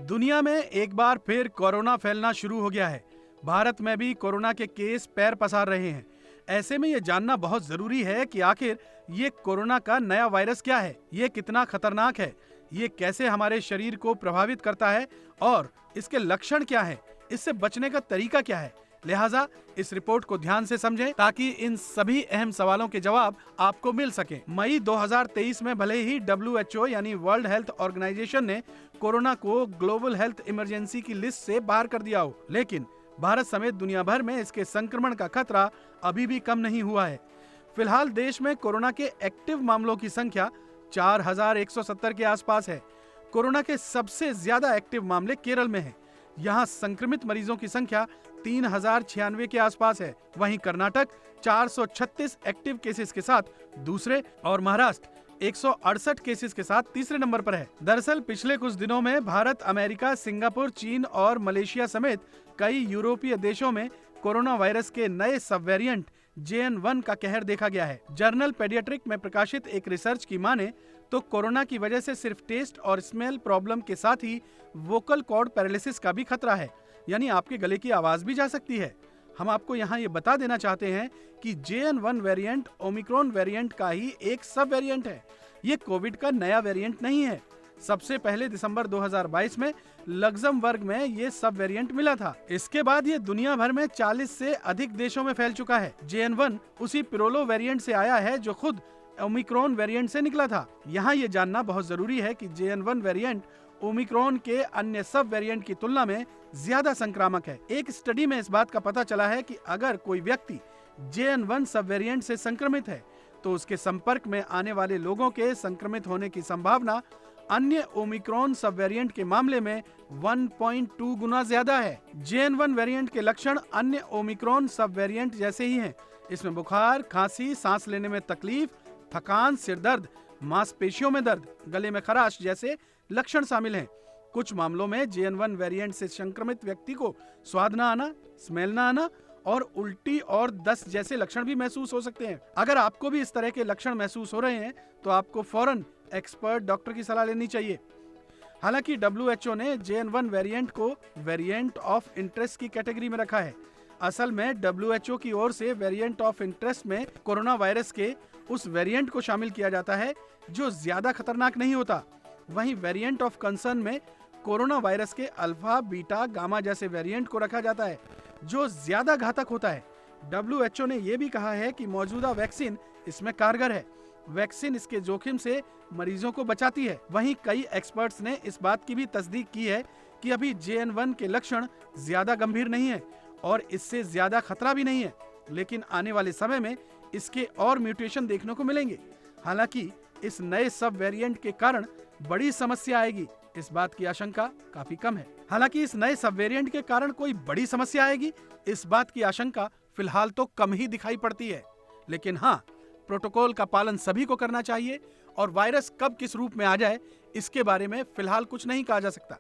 दुनिया में एक बार फिर कोरोना फैलना शुरू हो गया है। भारत में भी कोरोना के केस पैर पसार रहे हैं। ऐसे में ये जानना बहुत जरूरी है कि आखिर ये कोरोना का नया वायरस क्या है, ये कितना खतरनाक है, ये कैसे हमारे शरीर को प्रभावित करता है और इसके लक्षण क्या है, इससे बचने का तरीका क्या है। लिहाजा इस रिपोर्ट को ध्यान से समझें ताकि इन सभी अहम सवालों के जवाब आपको मिल सकें। मई 2023 में भले ही WHO यानी वर्ल्ड हेल्थ ऑर्गेनाइजेशन ने कोरोना को ग्लोबल हेल्थ इमरजेंसी की लिस्ट से बाहर कर दिया हो, लेकिन भारत समेत दुनिया भर में इसके संक्रमण का खतरा अभी भी कम नहीं हुआ है। फिलहाल देश में कोरोना के एक्टिव मामलों की संख्या 4170 के आसपास है। कोरोना के सबसे ज्यादा एक्टिव मामले केरल में हैं। यहाँ संक्रमित मरीजों की संख्या 3096 के आसपास है। वहीं कर्नाटक 436 एक्टिव केसेस के साथ दूसरे और महाराष्ट्र 168 केसेस के साथ तीसरे नंबर पर है। दरअसल पिछले कुछ दिनों में भारत, अमेरिका, सिंगापुर, चीन और मलेशिया समेत कई यूरोपीय देशों में कोरोना वायरस के नए सब वेरिएंट JN1 का कहर देखा गया है। जर्नल पेडियाट्रिक में प्रकाशित एक रिसर्च की माने तो कोरोना की वजह से सिर्फ टेस्ट और स्मेल प्रॉब्लम के साथ ही वोकल कॉर्ड पैरालिसिस का भी खतरा है, यानी आपके गले की आवाज भी जा सकती है। हम आपको यहाँ ये बता देना चाहते हैं कि JN1 वेरिएंट ओमिक्रॉन वेरिएंट का ही एक सब वेरिएंट है। ये कोविड का नया वेरिएंट नहीं है। सबसे पहले दिसंबर 2022 में लग्जमबर्ग में ये सब वेरिएंट मिला था। इसके बाद ये दुनिया भर में 40 से अधिक देशों में फैल चुका है। JN1 उसी पिरोलो वेरिएंट से आया है जो खुद ओमिक्रॉन वेरिएंट से निकला था। यहाँ ये जानना बहुत जरूरी है कि JN1 वेरिएंट ओमिक्रॉन के अन्य सब वेरिएंट की तुलना में ज्यादा संक्रामक है। एक स्टडी में इस बात का पता चला है कि अगर कोई व्यक्ति JN1 सब वेरिएंट से संक्रमित है तो उसके संपर्क में आने वाले लोगों के संक्रमित होने की संभावना अन्य ओमिक्रॉन सब वेरिएंट के मामले में 1.2 गुना ज्यादा है। JN1 वेरिएंट के लक्षण अन्य ओमिक्रॉन सब वेरिएंट जैसे ही हैं। इसमें बुखार, खांसी, सांस लेने में तकलीफ, थकान, सिर दर्द, मांसपेशियों में दर्द, गले में खराश जैसे लक्षण शामिल हैं। कुछ मामलों में JN1 वेरिएंट से संक्रमित व्यक्ति को स्वाद न आना, स्मेल न आना और उल्टी और दस्त जैसे लक्षण भी महसूस हो सकते हैं। अगर आपको भी इस तरह के लक्षण महसूस हो रहे हैं तो आपको फौरन एक्सपर्ट डॉक्टर की सलाह लेनी चाहिए। हालांकि WHO ने JN1 वेरिएंट को वेरिएंट ऑफ इंटरेस्ट की कैटेगरी में रखा है। असल में WHO की ओर से वेरिएंट ऑफ इंटरेस्ट में कोरोना वायरस के उस वेरिएंट को शामिल किया जाता है जो ज्यादा खतरनाक नहीं होता। वहीं वेरिएंट ऑफ कंसर्न में कोरोना वायरस के अल्फा, बीटा, गामा जैसे वेरिएंट को रखा जाता है जो ज्यादा घातक होता है। WHO ने यह भी कहा है कि मौजूदा वैक्सीन इसमें कारगर है। वैक्सीन इसके जोखिम से मरीजों को बचाती है। वहीं कई एक्सपर्ट्स ने इस बात की भी तस्दीक की है कि अभी JN1 के लक्षण ज्यादा गंभीर नहीं है और इससे ज्यादा खतरा भी नहीं है, लेकिन आने वाले समय में इसके और म्यूटेशन देखने को मिलेंगे। हालांकि इस नए सब वेरिएंट के कारण बड़ी समस्या आएगी, इस बात की आशंका काफी कम है। हालांकि इस नए सब वेरिएंट के कारण कोई बड़ी समस्या आएगी, इस बात की आशंका फिलहाल तो कम ही दिखाई पड़ती है। लेकिन हाँ, प्रोटोकॉल का पालन सभी को करना चाहिए और वायरस कब किस रूप में आ जाए इसके बारे में फिलहाल कुछ नहीं कहा जा सकता।